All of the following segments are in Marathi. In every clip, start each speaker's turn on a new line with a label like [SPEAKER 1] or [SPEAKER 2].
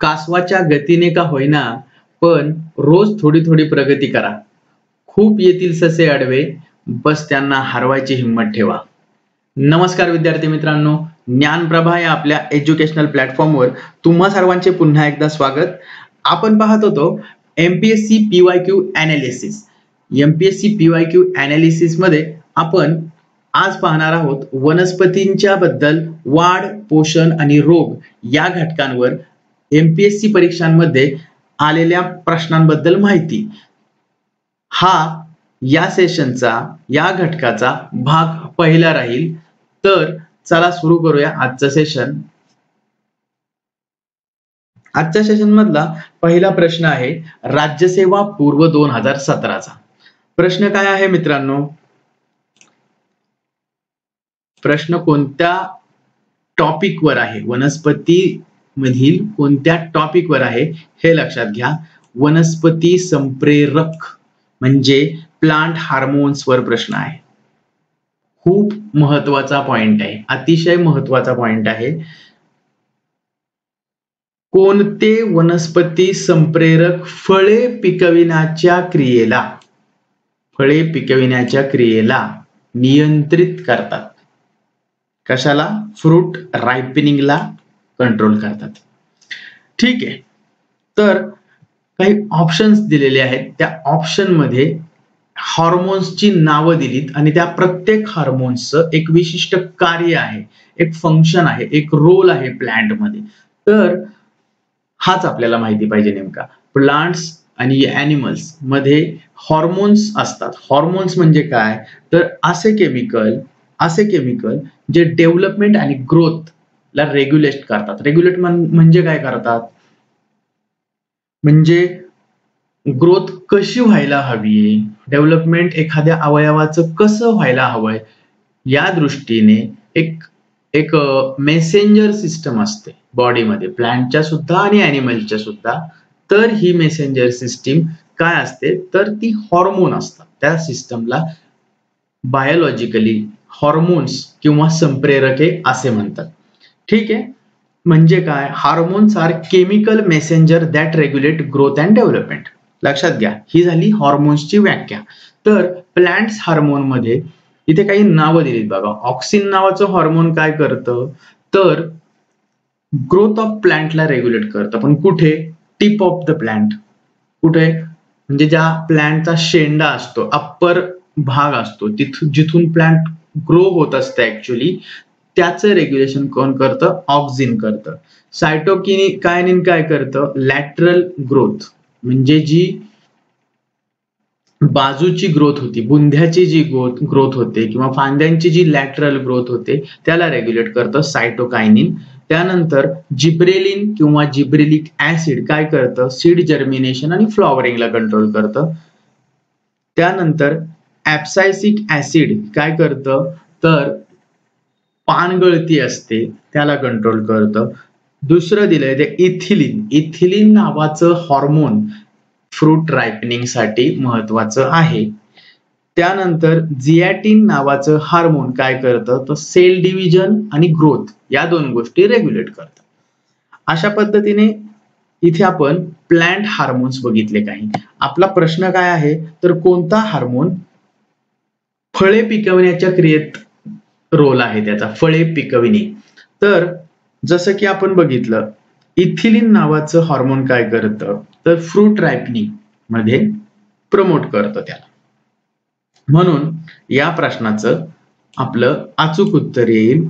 [SPEAKER 1] कासवाच्या गतीने का होईना, पण रोज थोडी थोडी प्रगती करा. खूप येतील ससे आडवे, बस त्यांना हरवायची हिंमत ठेवा. नमस्कार विद्यार्थी मित्रांनो, ज्ञानप्रभा या आपल्या एज्युकेशनल प्लॅटफॉर्मवर तुम्हा सर्वांचे पुन्हा एकदा स्वागत. आपण पाहत होतो MPSC PYQ analysis. MPSC PYQ analysis मध्ये आपण आज पाहणार आहोत वनस्पतींच्या बद्दल वाढ, पोषण आणि रोग या घटकांवर एमपीएससी परीक्षांमध्ये आलेल्या प्रश्नांबद्दल माहिती. हा या सेशनचा, या घटकाचा भाग पहिला राहील. तर चला सुरू करूया आजचं सेशन. आजच्या सेशन मधला पहिला प्रश्न आहे राज्यसेवा पूर्व 2017चा. प्रश्न काय आहे मित्रांनो? प्रश्न कोणत्या टॉपिक वर आहे, वनस्पती मधील कोणत्या टॉपिक वर आहे हे लक्षात घ्या. वनस्पती संप्रेरक म्हणजे प्लांट हार्मोन्स वर प्रश्न आहे. खूप महत्वाचा पॉइंट आहे, अतिशय महत्वाचा पॉइंट आहे. कोणते वनस्पती संप्रेरक फळे पिकविण्याच्या क्रियेला नियंत्रित करतात? कशाला? फ्रूट रायपनिंगला कंट्रोल करतात. ठीक आहे, तर काही ऑप्शन्स दिलेले आहेत. त्या ऑप्शन मध्ये हॉर्मोन्सची नावं दिलीत आणि त्या प्रत्येक हॉर्मोन्सचं एक विशिष्ट कार्य आहे, एक फंक्शन आहे, एक रोल आहे प्लांट मध्ये. तर हाच आपल्याला माहिती पाहिजे नेमका. प्लांट्स आणि ॲनिमल्स मध्ये हॉर्मोन्स असतात. हॉर्मोन्स म्हणजे काय? तर असे केमिकल जे डेव्हलपमेंट आणि ग्रोथ ला रेग्युलेट करतात. रेग्युलेट म्हणजे काय करतात? म्हणजे ग्रोथ कशी व्हायला हवी, डेव्हलपमेंट एखाद्या अवयवाचं कसं व्हायला हवंय, या दृष्टीने एक मेसेंजर सिस्टम असते बॉडीमध्ये, प्लांटच्या सुद्धा आणि ॲनिमलच्या सुद्धा. तर ही मेसेंजर सिस्टीम काय असते? तर ती हॉर्मोन असतात. त्या सिस्टमला बायोलॉजिकली हॉर्मोन्स किंवा संप्रेरके असे म्हणतात. ठीक आहे, म्हणजे काय? Hormones are chemical messenger that regulate growth and development. लक्षात घ्या, ही झाली हॉर्मोन्सची व्याख्या. तर प्लांट्स हार्मोन मध्ये इथे काही नावं दिलीत बघा. ऑक्सिन नावाचं हॉर्मोन काय करतं? तर ग्रोथ ऑफ प्लांटला रेग्युलेट करतं. पण कुठे? Tip of the plant. कुठे? म्हणजे ज्या प्लांटचा शेंडा असतो, अप्पर भाग असतो, जिथून प्लांट ग्रो होत असतं ऍक्च्युली, त्याचं रेग्युलेशन कोण करतं? ऑक्सिन करतं. सायटोकायनिन काय करतं? लॅटरल ग्रोथ म्हणजे जी बाजूची ग्रोथ होती, बुंध्याची जी ग्रोथ होते किंवा फांद्यांची जी लॅटरल ग्रोथ होते त्याला रेग्युलेट करतं सायटोकायनिन. त्यानंतर जिब्रेलिन किंवा जिब्रेलिक ऍसिड काय करतं? सीड जर्मिनेशन आणि फ्लॉवरिंगला कंट्रोल करतं. त्यानंतर ऍब्सायसिक ऍसिड काय करतं? तर पानगळती असते त्याला कंट्रोल करतं. दुसरं दिलंय ते इथिलिन. इथिलिन नावाचं हॉर्मोन फ्रूट रायपनिंग साठी महत्वाचं आहे. त्यानंतर झियाटिन नावाचं हार्मोन काय करतं? तर सेल डिव्हिजन आणि ग्रोथ या दोन गोष्टी रेग्युलेट करतं. अशा पद्धतीने इथे आपण प्लांट हार्मोन्स बघितले काही. आपला प्रश्न काय आहे? तर कोणता हार्मोन फळे पिकवण्याच्या क्रियेत रोल आहे त्याचा? फळे पिकविणे. तर जसं की आपण बघितलं, इथिलिन नावाचं हॉर्मोन काय करतं? तर फ्रूट रायपनिंग मध्ये प्रमोट करतं त्याला. म्हणून या प्रश्नाचं आपलं अचूक उत्तर येईल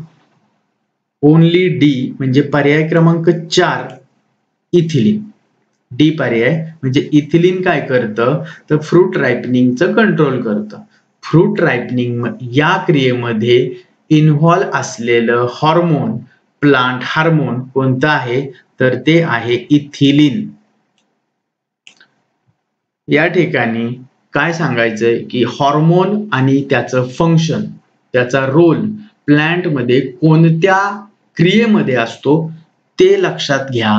[SPEAKER 1] ओनली डी, म्हणजे पर्याय क्रमांक 4 इथिलिन. डी पर्याय म्हणजे इथिलिन काय करतं? तर फ्रूट रायपनिंगचं कंट्रोल करतं. फ्रूट रायपनिंग या क्रियेमध्ये इन्व्हॉल्व असलेलं हॉर्मोन, प्लांट हार्मोन कोणतं आहे? तर ते आहे इथिलिन. या ठिकाणी काय सांगायचंय की हॉर्मोन आणि त्याचं फंक्शन, त्याचा रोल प्लांट मध्ये कोणत्या क्रियेमध्ये असतो ते लक्षात घ्या.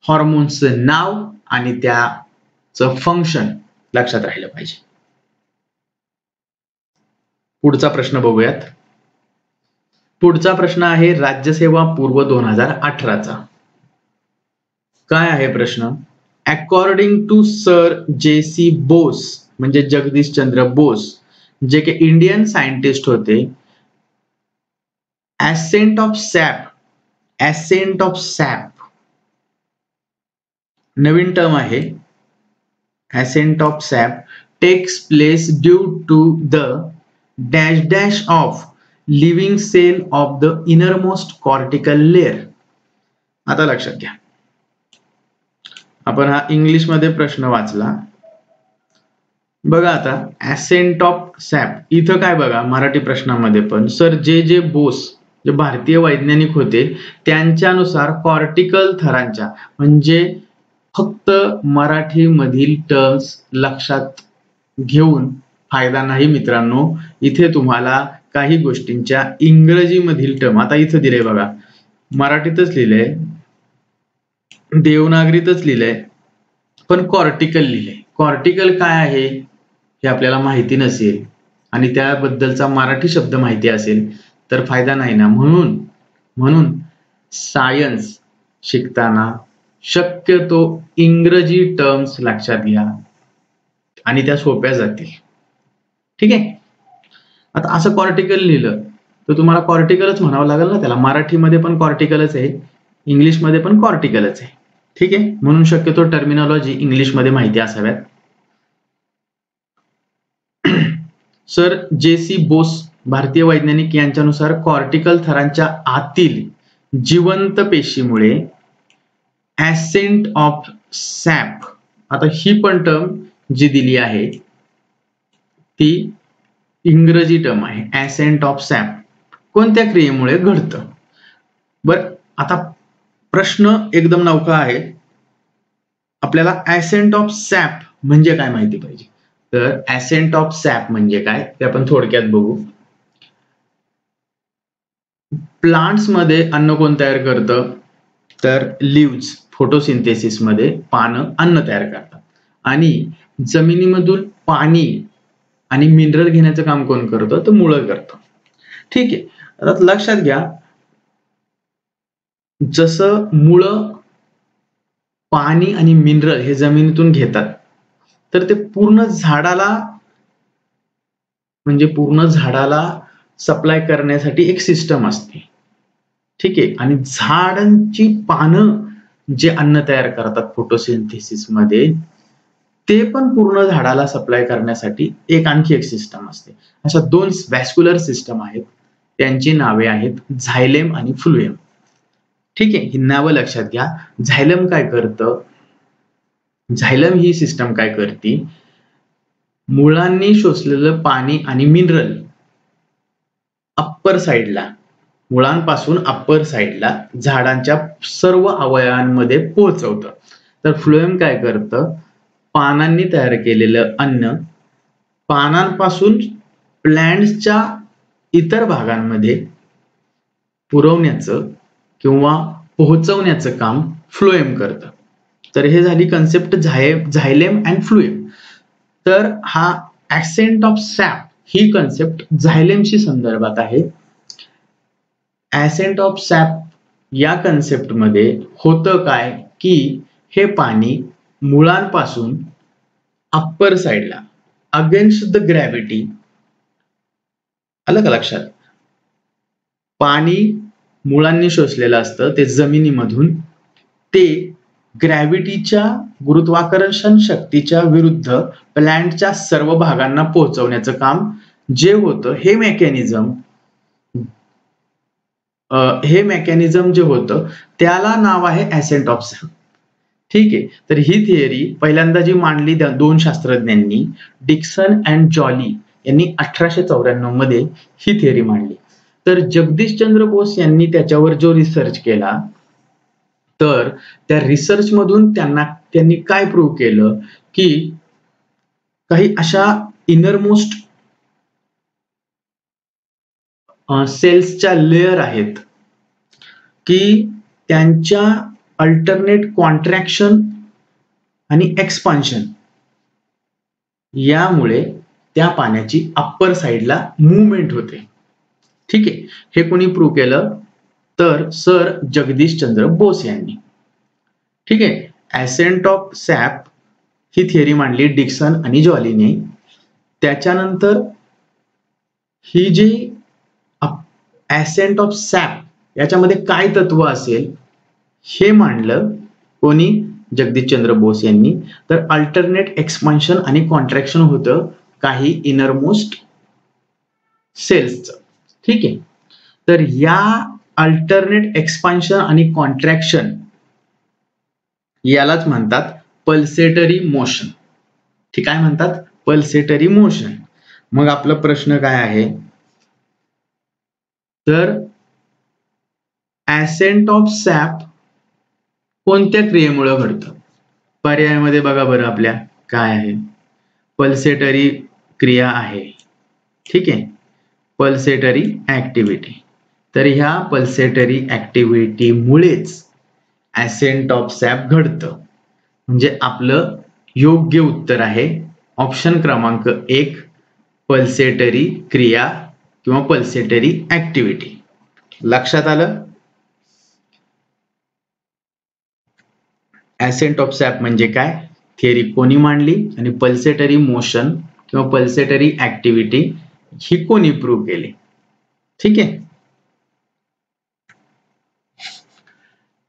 [SPEAKER 1] हॉर्मोन्सचं नाव आणि त्याचं फंक्शन लक्षात राहिलं पाहिजे. पुढचा प्रश्न बघूयात. पुढचा प्रश्न आहे राज्यसेवा पूर्व 2018चा. काय आहे प्रश्न? According to sir J C. Bose, म्हणजे जगदीशचंद्र बोस, जे काही इंडियन सायंटिस्ट होते, ऍसेंट ऑफ सॅप नवीन टर्म आहे. Ascent of sap takes place due to the dash dash of living cell of the innermost cortical layer. आता लक्षात घ्या, आपण हा इंग्लिश मध्ये प्रश्न वाचला. बघा आता ऍसेंट ऑफ सॅप इथं काय बघा, मराठी प्रश्नामध्ये पण सर जे बोस जे भारतीय वैज्ञानिक होते त्यांच्यानुसार कॉर्टिकल थरांच्या, म्हणजे फक्त मराठी मधील टर्म्स लक्षात घेऊन फायदा नाही मित्रांनो. इथे तुम्हाला काही गोष्टींच्या इंग्रजी मधील टर्म, आता इथं दिले बघा, मराठीतच लिहिलंय, देवनागरीतच लिहिलंय, पण कॉर्टिकल लिहिलंय. कॉर्टिकल काय आहे हे आपल्याला माहिती नसेल आणि त्याबद्दलचा मराठी शब्द माहिती असेल तर फायदा नाही ना. म्हणून सायन्स शिकताना शक्यतो इंग्रजी टर्म्स लक्षात घ्या आणि त्या सोप्या जातील. ठीक आहे. आता असं कॉर्टिकल लिहिलं तर तुम्हाला कॉर्टिकलच म्हणावं लागेल ना त्याला. मराठीमध्ये पण कॉर्टिकलच आहे, इंग्लिशमध्ये पण कॉर्टिकलच आहे. ठीक आहे. म्हणून शक्यतो टर्मिनॉलॉजी इंग्लिशमध्ये माहिती असाव्यात. Sir J C. बोस भारतीय वैज्ञानिक यांच्यानुसार कॉर्टिकल थरांच्या आतील जिवंत पेशीमुळे ऍसेंट ऑफ सॅप, आता ही पण टर्म जी दिली आहे ती इंग्रजी टर्म आहे. ऍसेंट ऑफ सॅप कोणत्या क्रियेमुळे घडतं? बर, आता प्रश्न एकदम नौका आहे. आपल्याला ऍसेंट ऑफ सॅप म्हणजे काय माहिती पाहिजे. तर ऍसेंट ऑफ सॅप म्हणजे काय ते आपण थोडक्यात बघू. प्लांट्स मध्ये अन्न कोण तयार करतं? तर लिव्ज फोटोसिंथेसिस मध्ये पानं अन्न तयार करतात आणि जमिनीमधून पाणी आणि मिनरल घेण्याचं काम कोण करतं? तर मुळं करतं. ठीक आहे. आता लक्षात घ्या, जसं मुळं पाणी आणि मिनरल हे जमिनीतून घेतात तर ते पूर्ण झाडाला सप्लाय करण्यासाठी एक सिस्टम असते. ठीक आहे. आणि झाडांची पानं जे अन्न तयार करतात फोटोसिंथेसिस मध्ये, ते पण पूर्ण झाडाला सप्लाय करण्यासाठी आणखी एक सिस्टम असते. अशा दोन व्हॅस्क्युलर सिस्टम आहेत, त्यांची नावे आहेत झायलेम आणि फ्लुएम. ठीक आहे. ही नावं लक्षात घ्या. झायलम काय करतं? झायलम ही सिस्टम काय करते? मुळांनी शोषलेलं पाणी आणि मिनरल अप्पर साइडला, मुळांपासून अप्पर साइडला झाडांच्या सर्व अवयवांमध्ये पोहोचवतं. तर फ्लोएम काय करतं? पानांनी तयार केलेलं अन्न पानांपासून प्लॅन्ट्सच्या इतर भागांमध्ये पुरवण्याचं किंवा पोहोचवण्याचं काम फ्लोएम करतं. तर हे झाली कन्सेप्ट झायलेम अँड फ्लोएम. तर हा ऍसेंट ऑफ सॅप ही कन्सेप्ट झायलेमशी संदर्भात आहे. ऍसेंट ऑफ सॅप या कन्सेप्ट मध्ये होतं काय की हे पाणी मुळांपासून अप्पर साइडला अगेन्स्ट द ग्रॅव्हिटी, आलं का लक्षात? पाणी मुळांनी शोषलेलं असतं ते जमिनीमधून, ते ग्रॅव्हिटीच्या गुरुत्वाकर्षण शक्तीच्या विरुद्ध प्लॅन्टच्या सर्व भागांना पोहोचवण्याचं काम जे होतं, हे मेकॅनिझम जे होतं त्याला नाव आहे ऍसेंट ऑफ सॅप. ठीक आहे. तर ही थिअरी पहिल्यांदा जी मांडली त्या दोन शास्त्रज्ञांनी, डिक्सन अँड जॉली यांनी 1894 मध्ये ही थिअरी मांडली. तर जगदीशचंद्र बोस यांनी त्याच्यावर जो रिसर्च केला, तर त्या रिसर्च मधून त्यांनी काय प्रूव्ह केलं की काही अशा इनरमोस्ट सेल्सच्या लेअर आहेत की त्यांच्या अल्टरनेट कॉन्ट्रॅक्शन आणि एक्सपान्शन यामुळे त्या पाण्याची अप्पर साइडला मुवमेंट होते. ठीक आहे. हे कोणी प्रूव्ह केलं? तर सर जगदीशचंद्र बोस यांनी. ठीक आहे. Ascent of SAP he theory मांडली डिक्सन आणि जॉलीने. त्याच्यानंतर ही जी ॲसेंट ऑफ सॅप याच्यामध्ये काय तत्व असेल हे मांडलं कोणी, जगदीशचंद्र बोस यांनी. तर अल्टरनेट एक्सपान्शन आणि कॉन्ट्रॅक्शन होतं काही इनरमोस्ट सेल्सचं. ठीक आहे. तर या अल्टरनेट एक्सपान्शन आणि कॉन्ट्रॅक्शन यालाच म्हणतात पल्सेटरी मोशन. ठीक आहे, म्हणतात पल्सेटरी मोशन. मग आपला प्रश्न काय आहे, तर ॲसेंट ऑफ सॅप कोणत्या क्रियेमुळे घडतं? पर्यायामध्ये बघा बरं आपल्या काय आहे, पल्सेटरी क्रिया आहे. ठीक आहे, पल्सेटरी ऍक्टिव्हिटी. तर ह्या पल्सेटरी ऍक्टिव्हिटीमुळेच ॲसेंट ऑफ सॅप घडतं. म्हणजे आपलं योग्य उत्तर आहे ऑप्शन क्रमांक 1, पल्सेटरी क्रिया किंवा पल्सेटरी ऍक्टिव्हिटी. लक्षात आलं? ॲसेंट ऑफ सॅप म्हणजे काय, थिअरी कोणी मांडली, आणि पल्सेटरी मोशन किंवा पल्सेटरी ऍक्टिव्हिटी ही कोणी प्रूव्ह केली. ठीक आहे.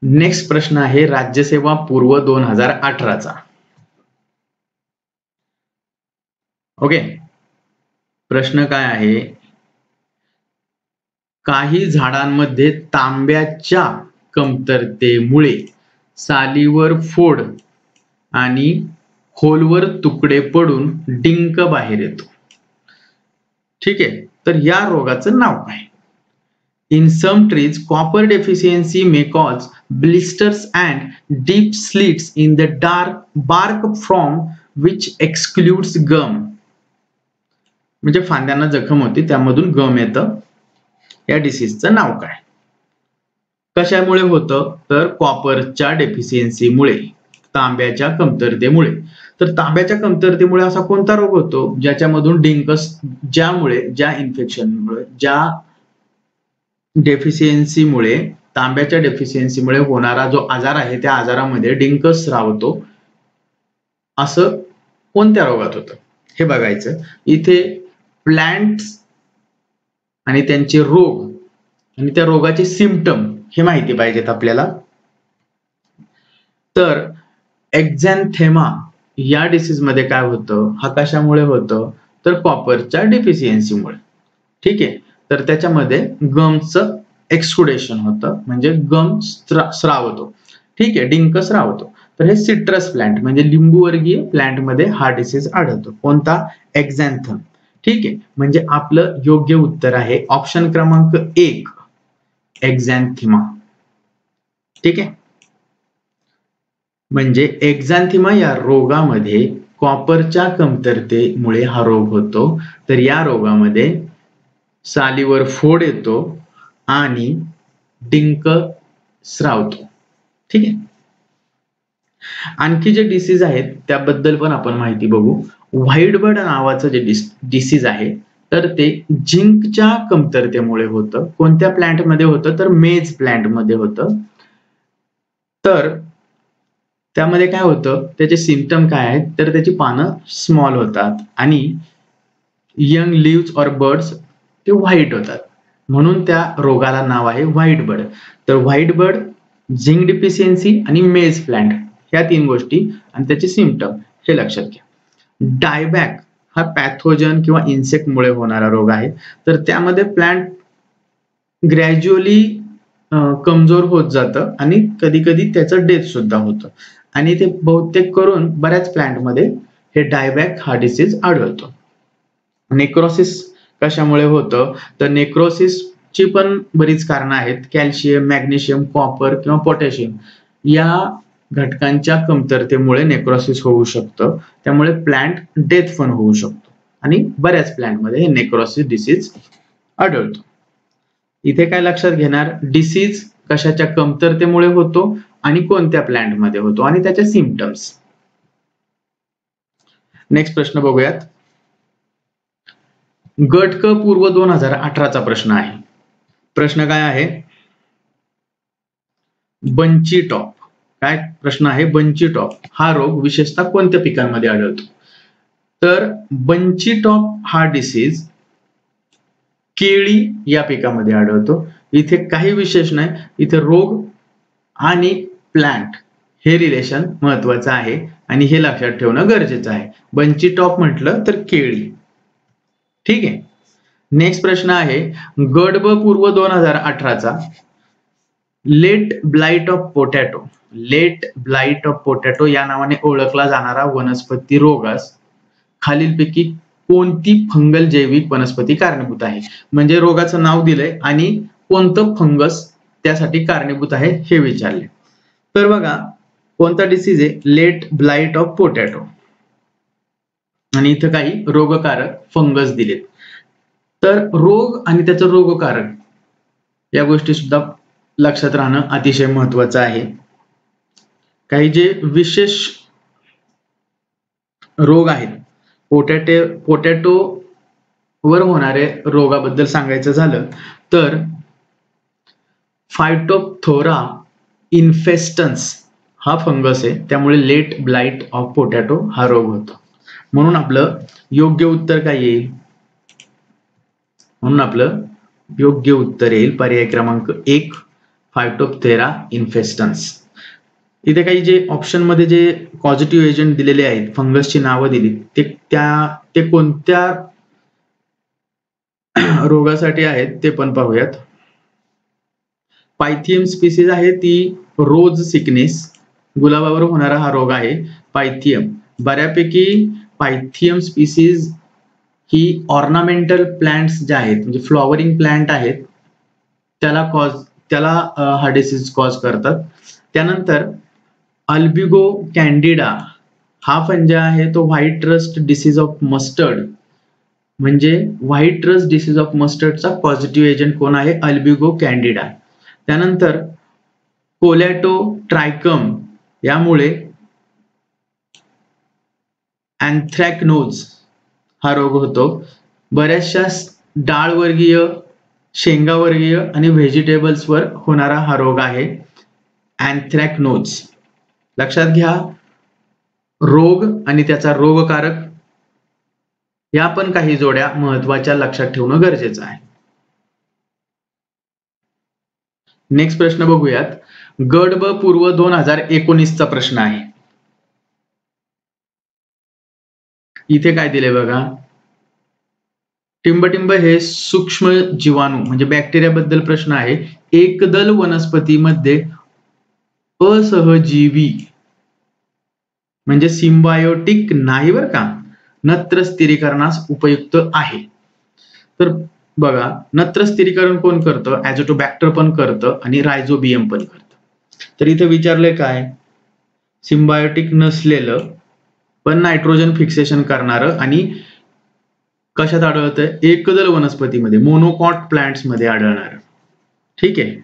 [SPEAKER 1] नेक्स्ट प्रश्न आहे राज्यसेवा पूर्व 2018चा. ओके. प्रश्न काय आहे, काही झाडांमध्ये तांब्याच्या कमतरतेमुळे सालीवर फोड आणि खोलवर तुकडे पडून डिंक बाहेर येतो. ठीक आहे. तर या रोगाचं नाव काय? In some trees, copper deficiency may cause blisters and deep slits in the bark from which excludes gum. म्हणजे फांद्यांना जखम होते, त्यामधून गम येतं. या डिसीजचं नाव काय? कशामुळे होतं, तर कॉपरच्या डेफिशियन्सीमुळे, तांब्याच्या कमतरतेमुळे. तर तांब्याच्या कमतरतेमुळे असा कोणता रोग होतो ज्याच्यामधून डिंकस, ज्या इन्फेक्शनमुळे, ज्या डेफिशियन्सीमुळे, तांब्याच्या डेफिशियन्सीमुळे होणारा जो आजार आहे त्या आजारामध्ये डिंकस स्रावतो, असं कोणत्या रोगात होतं हे बघायचं. इथे प्लांट्स आणि त्यांचे रोग आणि त्या रोगाचे सिम्पटम हे माहिती पाहिजेत आपल्याला. तर एक्झॅन्थेमा या डिसीज मध्ये काय होतं, हा कशामुळे होतं, तर कॉपरच्या डेफिशियन्सीमुळे. ठीक आहे. तर त्याच्यामध्ये गमचं एक्सुडेशन होतं, म्हणजे गम स्रावतो. ठीक आहे, डिंक स्रावतो. तर हे सिट्रस प्लांट म्हणजे लिंबूवर्गीय प्लांट मध्ये हा डिसीज आढळतो. कोणता? एक्झॅन्थम. ठीक आहे, म्हणजे आपलं योग्य उत्तर आहे ऑप्शन क्रमांक 1, एक्झॅन्थिमा. ठीक आहे. म्हणजे एक्झॅन्थिमा या रोगामध्ये कॉपरच्या कमतरतेमुळे हा रोग होतो. तर या रोगामध्ये सालीवर फोड येतो आणि डिंक स्रावतो. ठीक आहे. आणखी जे डिसीज आहेत त्याबद्दल पण आपण माहिती बघू. व्हाईट बर्ड नावाचं जे डिसीज आहे तर ते झिंकच्या कमतरतेमुळे होतं. कोणत्या प्लांटमध्ये होतं, तर मेज प्लांटमध्ये होतं. तर त्यामध्ये काय होतं, त्याचे सिम्पटम काय आहेत, तर त्याची पानं स्मॉल होतात आणि यंग लिव्स और बर्ड्स ते व्हाईट होतात, म्हणून त्या रोगाला नाव आहे व्हाईट बर्ड. तर व्हाईट बर्ड, झिंक डिफिशियन्सी आणि मेज प्लांट ह्या 3 गोष्टी आणि त्याचे सिम्पटम हे लक्षात घ्या. डायबॅक हा पॅथोजन किंवा इन्सेक्टमुळे होणारा रोग आहे. तर त्यामध्ये प्लांट ग्रॅज्युअली कमजोर होत जातं आणि कधी कधी त्याचं डेथ सुद्धा होतं, आणि ते बहुतेक करून बऱ्याच प्लांटमध्ये हे डायबॅक हा डिसीज आढळतो. नेक्रोसिस कशामुळे होतं, तर नेक्रोसिसची पण बरीच कारणं आहेत. कॅल्शियम, मॅग्नेशियम, कॉपर किंवा पोटॅशियम या घटकांच्या कमतरतेमुळे नेक्रोसिस होऊ शकतं. त्यामुळे प्लांट डेथ पण होऊ शकतो आणि बऱ्याच प्लांटमध्ये हे नेक्रोसिस डिसीज आढळतो. इथे काय लक्षात घेणार, डिसीज कशाच्या कमतरतेमुळे होतो आणि कोणत्या प्लांटमध्ये होतो आणि त्याचे सिम्पटम्स. नेक्स्ट प्रश्न बघूयात. गट क पूर्व 2018चा प्रश्न आहे. प्रश्न काय आहे, बंची टॉप काय प्रश्न आहे, बंची टॉप हा रोग विशेषतः कोणत्या पिकांमध्ये आढळतो? तर बंची टॉप हा डिसीज केळी या पिकामध्ये आढळतो. इथे काही विशेष नाही, इथे रोग आणि प्लांट हे रिलेशन महत्वाचं आहे आणि हे लक्षात ठेवणं गरजेचं आहे. बंची टॉप म्हटलं तर केळी. ठीक आहे. नेक्स्ट प्रश्न आहे, गट ब पूर्व 2018चा late blight of potato, late blight of potato या नावाने ओळखला जाणारा वनस्पती रोगास खालीलपैकी कोणती फंगल जैविक वनस्पती कारणीभूत आहे? म्हणजे रोगाचं नाव दिलंय आणि कोणतं फंगस त्यासाठी कारणीभूत आहे हे विचारले. तर बघा कोणता डिसीज आहे, लेट ब्लाइट ऑफ पोटॅटो, आणि इथं काही रोगकारक फंगस दिलेत. तर रोग आणि त्याचं रोगकारक या गोष्टी सुद्धा लक्षात राहणं अतिशय महत्वाचं आहे. काही जे विशेष रोग आहेत, पोटॅटो वर होणारे रोगाबद्दल सांगायचं झालं तर फायटोप्थोरा इन्फेस्टन्स हा फंगस आहे, त्यामुळे लेट ब्लाइट ऑफ पोटॅटो हा रोग होतो. म्हणून आपलं योग्य उत्तर काय येईल? म्हणून आपलं योग्य उत्तर येईल पर्याय क्रमांक 1 फायटोप्थेरा इन्फेस्टन्स. इथे काही जे ऑप्शन मध्ये जे पॉझिटिव्ह एजंट दिलेले आहेत, फंगसची नावं दिली, ते कोणत्या रोगासाठी आहेत ते पण पाहूयात. पायथियम स्पीसीज आहे ती रोज सिकनेस, गुलाबावर होणारा हा रोग आहे पायथियम. बऱ्यापैकी पायथियम स्पीसीज ही ऑर्नामेंटल प्लांट्स जे आहेत म्हणजे फ्लॉवरिंग प्लांट आहेत त्याला हा डिसीज कॉज करतात. त्यानंतर अल्बिगो कॅन्डिडा हा फंजा आहे तो white rust disease of mustard, म्हणजे व्हाईट रस्ट डिसीज ऑफ मस्टर्डचा पॉझिटिव्ह एजंट कोण आहे? Albugo candida. त्यानंतर कोलॅटो ट्रायकम यामुळे अँथ्रॅकनोज हा रोग होतो. बऱ्याचशा डाळवर्गीय, शेंगावर्गीय आणि व्हेजिटेबल्सवर होणारा हा रोग आहे अँथ्रॅकनोज. लक्षात घ्या, रोग आणि त्याचा रोगकारक या पण काही जोड्या महत्वाच्या लक्षात ठेवणं गरजेचं आहे. नेक्स्ट प्रश्न बघूयात. गट ब पूर्व 2019चा प्रश्न आहे. इथे काय दिले बघा, टिंबटिंब हे सूक्ष्म जीवाणू म्हणजे बॅक्टेरिया बद्दल प्रश्न आहे. एकदल वनस्पतीमध्ये असहजीवी म्हणजे सिम्बायोटिक नाही बरं का, नत्र स्थिरीकरणास उपयुक्त आहे. तर बघा नत्र स्थिरीकरण कोण करतं? ॲझोटोबॅक्टर पण करतं आणि रायझोबियम पण करतं. तर इथे विचारलंय काय, सिम्बायोटिक नसलेलं पण नायट्रोजन फिक्सेशन करणारं आणि कशात आढळतं? एकदल वनस्पतीमध्ये, मोनोकॉट प्लांट्स मध्ये आढळणार. ठीक आहे.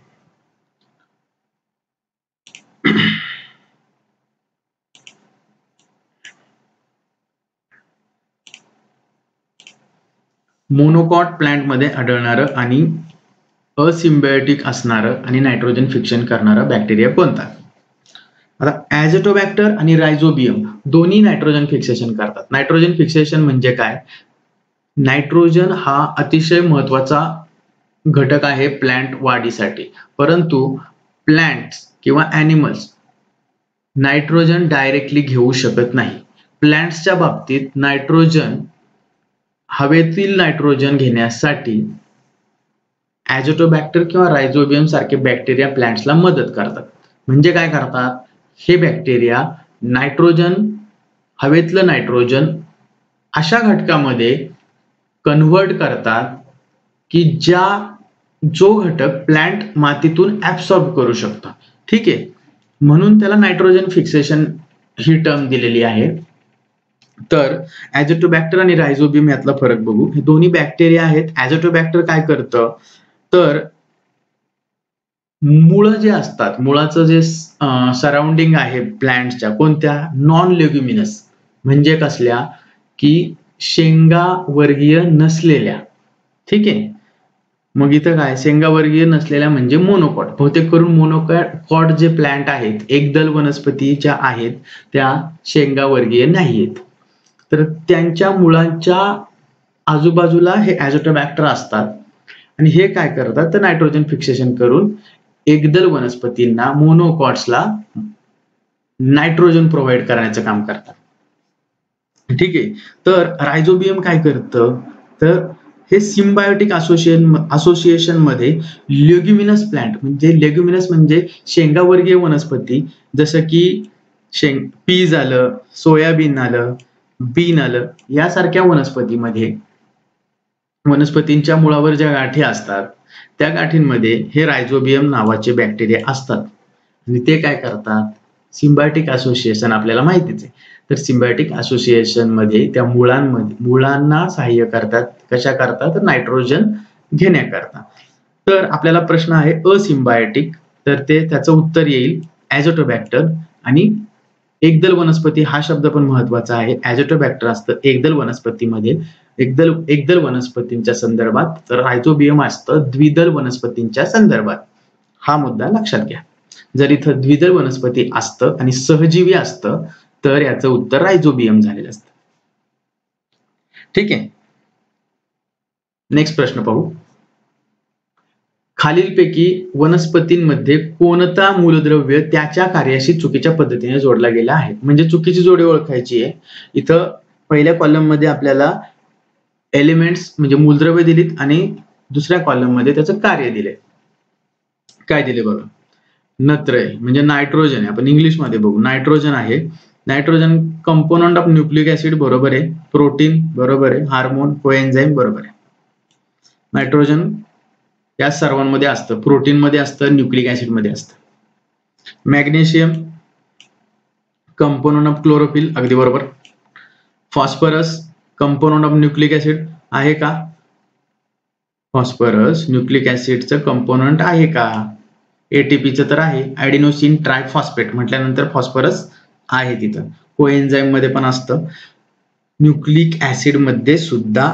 [SPEAKER 1] मोनोकॉट प्लांट मध्ये आढळणारं आणि असिम्बायोटिक असणारं आणि नायट्रोजन फिक्सेशन करणारा बॅक्टेरिया कोणता? आता ॲझोटोबॅक्टर आणि रायझोबियम दोन्ही नायट्रोजन फिक्सेशन करतात. नायट्रोजन फिक्सेशन म्हणजे काय? नायट्रोजन हा अतिशय महत्वाचा घटक आहे प्लांट वाढीसाठी, परंतु प्लांट्स किंवा ॲनिमल्स नायट्रोजन डायरेक्टली घेऊ शकत नाही. प्लांट्सच्या बाबतीत नायट्रोजन, हवेतील नायट्रोजन घेण्यासाठी ॲझोटोबॅक्टर किंवा रायझोबियम सारखे बॅक्टेरिया प्लांट्सला मदत करतात. म्हणजे काय करतात? हे बॅक्टेरिया नायट्रोजन, हवेतलं नायट्रोजन अशा घटकामध्ये कन्व्हर्ट करतात की जो घटक प्लांट मातीतून ऍब्सॉर्ब करू शकतो. ठीक आहे, म्हणून त्याला नायट्रोजन फिक्सेशन ही टर्म दिलेली आहे. तर ॲझोटोबॅक्टर आणि रायझोबियम यातला फरक बघू. हे दोन्ही बॅक्टेरिया आहेत. ॲझोटोबॅक्टर काय करतं तर मुळं जे असतात, मुळाचं जे सराउंडिंग आहे प्लांट्सच्या, कोणत्या? नॉन लेग्युमिनस म्हणजे कसल्या? की शेंगा वर्गीय नसलेल्या. ठीक आहे, मग इथं काय, शेंगावर्गीय नसलेल्या म्हणजे मोनोकॉट. बहुतेक करून मोनोकॉट जे प्लांट आहेत, एकदल वनस्पती ज्या आहेत त्या शेंगावर्गीय नाहीयेत. तर त्यांच्या मुळांच्या आजूबाजूला हे ॲझोटोबॅक्टर असतात आणि हे काय करतात तर नायट्रोजन फिक्सेशन करून एकदल वनस्पतींना, मोनोकॉट्सला नायट्रोजन प्रोव्हाइड करण्याचं काम करतात. ठीक आहे. तर रायझोबियम काय करतं तर हे सिम्बायोटिक असोसिएशन मध्ये लेग्युमिनस प्लांट म्हणजे शेंगावर्गीय वनस्पती, जसं की पीज आलं, सोयाबीन आलं, बीन आलं, यासारख्या वनस्पतींच्या मुळावर ज्या गाठी असतात त्या गाठींमध्ये हे रायझोबियम नावाचे बॅक्टेरिया असतात आणि ते काय करतात, सिम्बायोटिक असोसिएशन आपल्याला माहितीच आहे. तर सिम्बायोटिक असोसिएशन मध्ये त्या मुळांना सहाय्य करतात. कशा करतात तर नायट्रोजन घेण्याकरता. तर आपल्याला प्रश्न आहे असिम्बायोटिक, तर त्याचं उत्तर येईल ॲझोटोबॅक्टर. आणि एकदल वनस्पती हा शब्द पण महत्वाचा आहे. ॲझोटोबॅक्टर असतं एकदल वनस्पतीमध्ये, एकदल वनस्पतींच्या संदर्भात, तर रायझोबियम असतं द्विदल वनस्पतींच्या संदर्भात. हा मुद्दा लक्षात घ्या. जर इथं द्विदल वनस्पती असतं आणि सहजीवी असतं तर याचं उत्तर रायझोबियम झालेलं असतं. ठीक आहे. नेक्स्ट प्रश्न पाहू. खालीलपैकी वनस्पतींमध्ये कोणता मूलद्रव्य त्याच्या कार्याशी चुकीच्या पद्धतीने जोडला गेला आहे. म्हणजे चुकीची जोडी ओळखायची आहे. इथं पहिल्या कॉलम मध्ये आपल्याला एलिमेंट्स म्हणजे मूलद्रव्य दिलीत आणि दुसऱ्या कॉलम मध्ये त्याचं कार्य दिले. काय दिले बघा, नत्र आहे म्हणजे नायट्रोजन आहे. आपण इंग्लिश मध्ये बघू. नायट्रोजन आहे. Nitrogen component of nucleic acid बरोबर आहे, प्रोटीन बरोबर आहे, हार्मोन, कोएन्झाइम बरोबर आहे. नायट्रोजन या सर्वांमध्ये असतं, प्रोटीन मध्ये असतं, न्यूक्लिक ऍसिड मध्ये असतं. मॅग्नेशियम कंपोनंट ऑफ क्लोरोफिल, अगदी बरोबर. Phosphorus component of nucleic acid आहे का? फॉस्फरस न्यूक्लिक ऍसिडचं कंपोनंट आहे का? एटीपीचं तर आहे. ॲडिनोसिन ट्रायफॉस्फेट म्हटल्यानंतर फॉस्फरस आहे तिथं. कोएन्झाइम मध्ये पण असतं. न्यूक्लिक ऍसिड मध्ये सुद्धा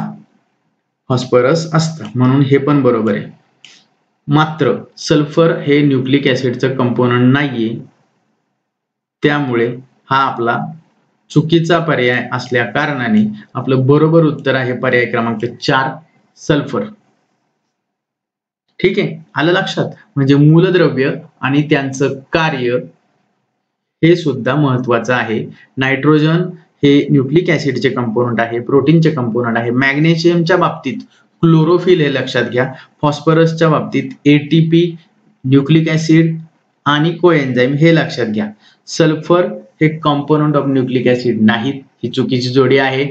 [SPEAKER 1] फॉस्फरस असतं, म्हणून हे पण बरोबर आहे. मात्र सल्फर हे न्यूक्लिक ऍसिडचं कंपोनंट नाहीये, त्यामुळे हा आपला चुकीचा पर्याय असल्या कारणाने आपलं बरोबर उत्तर आहे पर्याय क्रमांक 4, सल्फर. ठीक आहे, आलं लक्षात. म्हणजे मूलद्रव्य आणि त्यांचं कार्य हे सुद्धा महत्वाचं आहे. नायट्रोजन हे न्यूक्लिक ऍसिडचे कंपोनंट आहे, प्रोटीनचे कंपोनंट आहे. मॅग्नेशियमच्या बाबतीत क्लोरोफिल हे लक्षात घ्या. फॉस्फरसच्या बाबतीत एटीपी, न्यूक्लिक ऍसिड आणि कोएन्झाइम हे लक्षात घ्या. सल्फर हे कंपोनंट ऑफ न्यूक्लिक ऍसिड नाहीत, ही चुकीची जोडी आहे.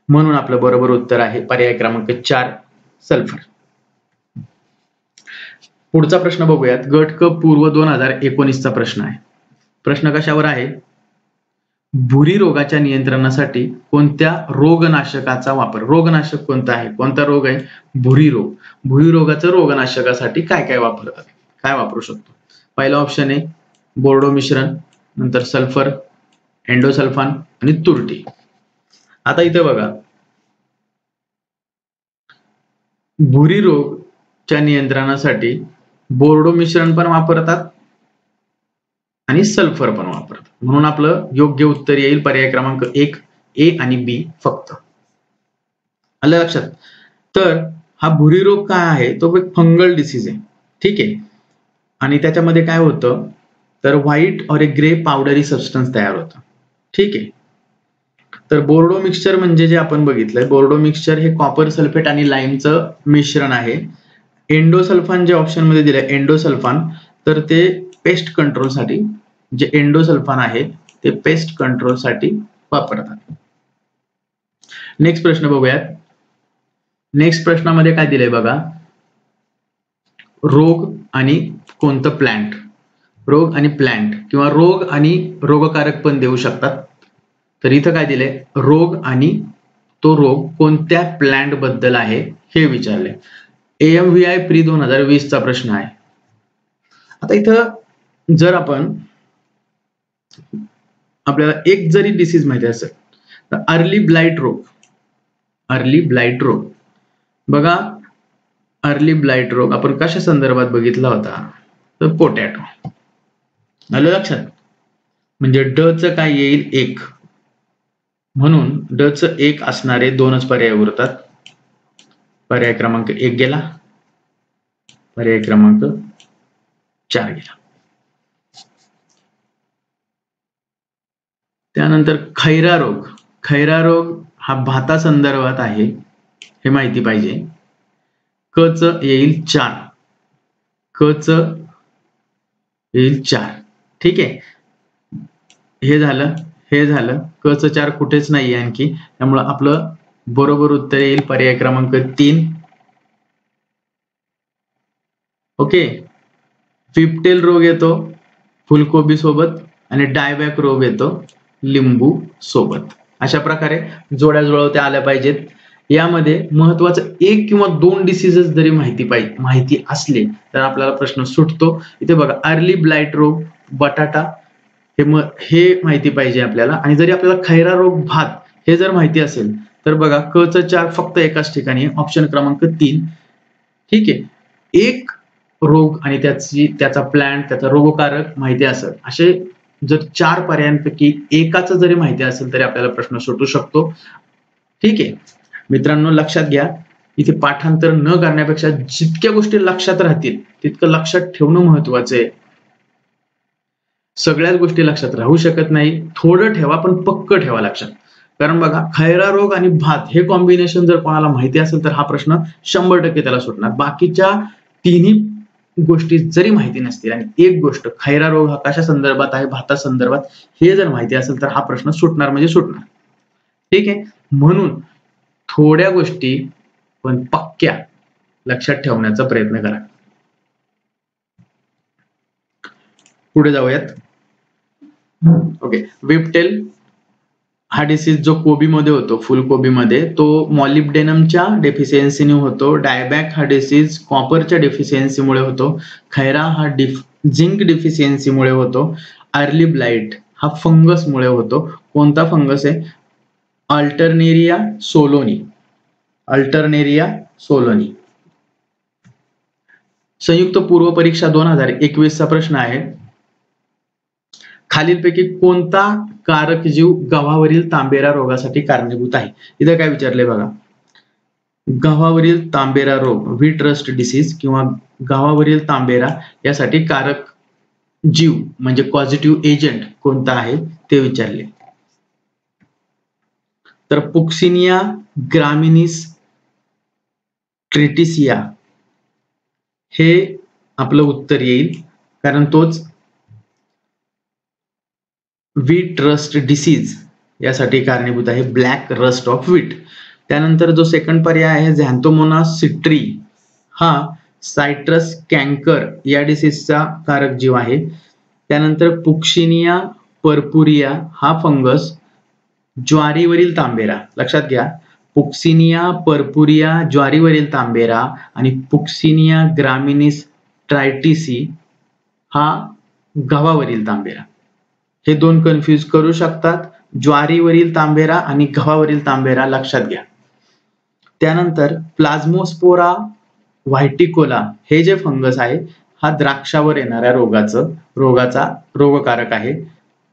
[SPEAKER 1] म्हणून आपलं बरोबर उत्तर आहे पर्याय क्रमांक 4, सल्फर. पुढचा प्रश्न बघूयात. गट क पूर्व 2019 चा प्रश्न आहे. प्रश्न कशावर आहे? भुरी रोगाच्या नियंत्रणासाठी कोणत्या रोगनाशकाचा वापर? रोगनाशक कोणता आहे? कोणता रोग आहे? भुरी रोग. भुरी रोगाचं रोगनाशकासाठी काय काय वापरतात, काय वापरू शकतो? पहिला ऑप्शन आहे बोर्डो मिश्रण, नंतर सल्फर, एंडोसल्फान आणि तुरटी. आता इथे बघा, भुरी रोगच्या नियंत्रणासाठी बोर्डो मिश्रण पण वापरतात आणि सल्फर पण वापरतात. म्हणून आपलं योग्य उत्तर येईल पर्याय क्रमांक 1, ए आणि बी फक्त. आलं लक्षात. तर हा भुरी रोग काय आहे, तो एक फंगल डिसीज आहे. ठीक आहे. आणि त्याच्यामध्ये काय होतं तर व्हाईट और ए ग्रे पावडरी सबस्टन्स तयार होतं. ठीक आहे. तर बोर्डो मिक्सचर म्हणजे जे आपण बघितलंय, बोर्डो मिक्सचर हे कॉपर सल्फेट आणि लाईमचं मिश्रण आहे. एंडोसल्फान जे ऑप्शन मध्ये दिलंय, एंडोसल्फान, तर ते पेस्ट कंट्रोलसाठी, जे एंडोसल्फान आहे ते पेस्ट कंट्रोलसाठी वापरतात. नेक्स्ट प्रश्न बघूयात. नेक्स्ट प्रश्नामध्ये काय दिलंय बघा, रोग आणि कोणतं प्लांट, रोग आणि प्लांट किंवा रोग आणि रोगकारक पण देऊ शकतात. तर इथं काय दिलंय, रोग आणि तो रोग कोणत्या प्लांट बद्दल आहे हे विचारले. AMVI प्री 2020 चा प्रश्न आहे. आता इथं जर आपल्याला एक जरी डिसीज माहिती असेल तर अर्ली ब्लाइट रोग बघा, अर्ली ब्लाइट रोग आपण कशा संदर्भात बघितला होता, तर पोटॅटो. आलं लक्षात? म्हणजे ड च काय येईल 1, म्हणून ड च 1 असणारे 2च पर्याय उरतात. पर्याय क्रमांक 1 गेला, पर्याय क्रमांक 4 गेला. त्यानंतर खैरा रोग. खैरा रोग हा भाता संदर्भात आहे, हे माहिती पाहिजे. क च येईल 4, क च येईल 4. ठीक आहे, हे झालं, हे झालं. क च 4 कुठेच नाही आणखी, त्यामुळं आपलं बरोबर उत्तर येईल पर्याय क्रमांक 3. ओके. फिप्टेल रोग येतो फुलकोबी सोबत आणि डायबॅक रोग येतो लिंबू सोबत. अशा प्रकारे जोड्या जुळवत्या आल्या पाहिजेत. यामध्ये महत्वाचं 1 किंवा 2 डिसीजेस जरी माहिती असले तर आपल्याला प्रश्न सुटतो. इथे बघा, अर्ली ब्लाइट रोग बटाटा हे माहिती पाहिजे आपल्याला. आणि जरी आपल्याला खैरा रोग भात हे जर माहिती असेल तर बघा, क च 4 फक्त एकाच ठिकाणी, ऑप्शन क्रमांक 3. ठीक आहे. एक रोग आणि त्याचा प्लॅन, त्याचा रोगकारक माहिती असेल, असे जर 4 पर्यायांपैकी एकाच जरी माहिती असेल तरी आपल्याला प्रश्न सुटू शकतो. ठीक आहे मित्रांनो, लक्षात घ्या, इथे पाठांतर न करण्यापेक्षा जितक्या गोष्टी लक्षात राहतील तितकं लक्षात ठेवणं महत्वाचं आहे. सगळ्याच गोष्टी लक्षात राहू शकत नाही, थोडं ठेवा पण पक्क ठेवा लक्षात. कारण बघा, खैरा रोग आणि भात हे कॉम्बिनेशन जर कोणाला माहिती असेल तर हा प्रश्न 100% त्याला सुटणार. बाकीच्या तिन्ही गोष्टी जरी माहिती नसतील आणि एक गोष्ट खैरा रोग हा कशा संदर्भात आहे, भाता संदर्भात, हे जर माहिती असेल तर हा प्रश्न सुटणार म्हणजे सुटणार. ठीक आहे, म्हणून थोड्या गोष्टी पण पक्क्या लक्षात ठेवण्याचा प्रयत्न करा. पुढे जाऊयात. ओके. विप्टेल हा डिसीज जो कोबीमध्ये होतो, फुलकोबीमध्ये, तो मॉलिब्डेनमच्या डेफिशियन्सीने होतो. डायबॅक हा डिसीज कॉपरच्या डेफिशियन्सीमुळे होतो. खैरा हा झिंक डेफिशियन्सीमुळे होतो. अर्ली ब्लाइट हा फंगसमुळे होतो. कोणता फंगस आहे? अल्टरनेरिया सोलोनी. अल्टरनेरिया सोलोनी. संयुक्त पूर्व परीक्षा 2021 चा प्रश्न आहे. खालीलपैकी कोणता कारक जीव गव्हावरील तांबेरा रोगासाठी कारणीभूत आहे? इथं काय विचारलंय बघा, गव्हावरील तांबेरा रोग, व्हीट रस्ट डिसीज किंवा गव्हावरील तांबेरा यासाठी कारक जीव म्हणजे पॉझिटिव्ह एजंट कोणता आहे ते विचारले. तर पुक्सिनिया ग्रामिनीस ट्रिटिसिया हे आपलं उत्तर येईल, कारण तोच व्हीट रस्ट डिसीज यासाठी कारणीभूत आहे, ब्लॅक रस्ट ऑफ व्हीट. त्यानंतर जो सेकंड पर्याय आहे झॅन्थोमोनास सिट्री, हा सायट्रस कॅन्कर या डिसीजचा कारक जीव आहे. त्यानंतर पुक्सिनिया पर्पुरिया हा फंगस ज्वारीवरील तांबेरा, लक्षात घ्या, पुक्सिनिया पर्पुरिया ज्वारीवरील तांबेरा आणि पुक्सिनिया ग्रामिनीस ट्रायटिसी हा गव्हावरील तांबेरा. हे दोन कन्फ्यूज करू शकतात, ज्वारीवरील तांबेरा आणि गव्हावरील तांबेरा लक्षात घ्या. त्यानंतर प्लाझ्मोस्पोरा व्हायटिकोला हे जे फंगस आहे हा द्राक्षावर येणाऱ्या रोगाचा रोगकारक आहे.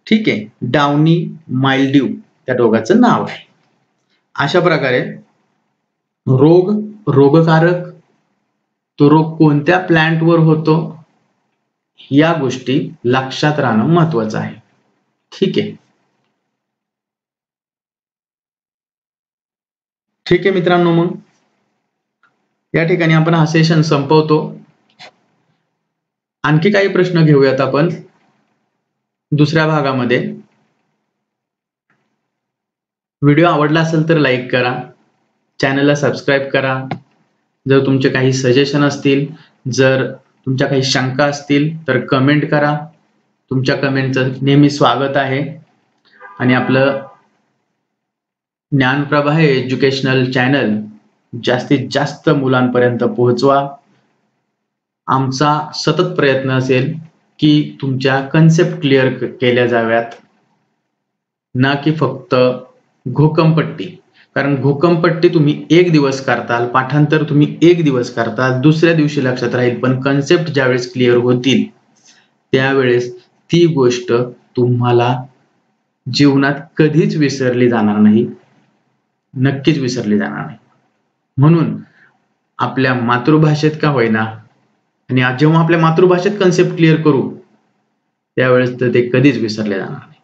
[SPEAKER 1] ठीक आहे, डाउनी माइल्ड्यू त्या रोगाचं नाव आहे. अशा प्रकारे रोगकारक, तो रोग कोणत्या प्लांटवर होतो, या गोष्टी लक्षात राहणं महत्वाचं आहे. ठीक आहे, ठीक आहे मित्रांनो, मग या ठिकाणी आपण हा सेशन संपवतो. आणखी काही प्रश्न घेऊयात आपण दुसऱ्या भागामध्ये. व्हिडिओ आवडला असेल तर लाईक करा, चॅनलला सबस्क्राईब करा. जर तुमचे काही सजेशन असतील, जर तुमच्या काही शंका असतील तर कमेंट करा. तुमच्या कमेंटचं नेहमी स्वागत आहे. आणि आपलं ज्ञानप्रभा हे एज्युकेशनल चॅनल जास्तीत जास्त मुलांपर्यंत पोहोचवा. आमचा सतत प्रयत्न असेल की तुमच्या कन्सेप्ट क्लिअर केल्या जाव्यात, ना की फक्त घोकमपट्टी. कारण घोकंपट्टी तुम्ही एक दिवस करताल, पाठांतर तुम्ही एक दिवस करताल, दुसऱ्या दिवशी लक्षात राहील, पण कन्सेप्ट ज्यावेळेस क्लिअर होतील त्यावेळेस ती गोष्ट तुम्हाला जीवनात कधीच विसरली जाणार नाही, नक्कीच विसरली जाणार नाही. म्हणून आपल्या मातृभाषेत का होईना, आणि जेव्हा आपल्या मातृभाषेत कन्सेप्ट क्लिअर करू त्यावेळेस तर ते कधीच विसरले जाणार नाही.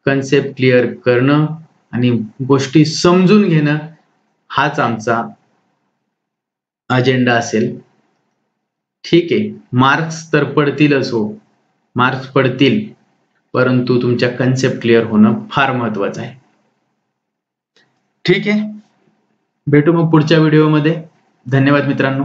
[SPEAKER 1] कन्सेप्ट क्लिअर करणं आणि गोष्टी समजून घेणं हाच आमचा अजेंडा असेल. ठीक आहे, मार्क्स तर पडतीलच, हो मार्क्स पडतील, परंतु तुमच्या कन्सेप्ट क्लिअर होणं फार महत्वाचं आहे. ठीक आहे, भेटू मग पुढच्या व्हिडिओमध्ये. धन्यवाद मित्रांनो.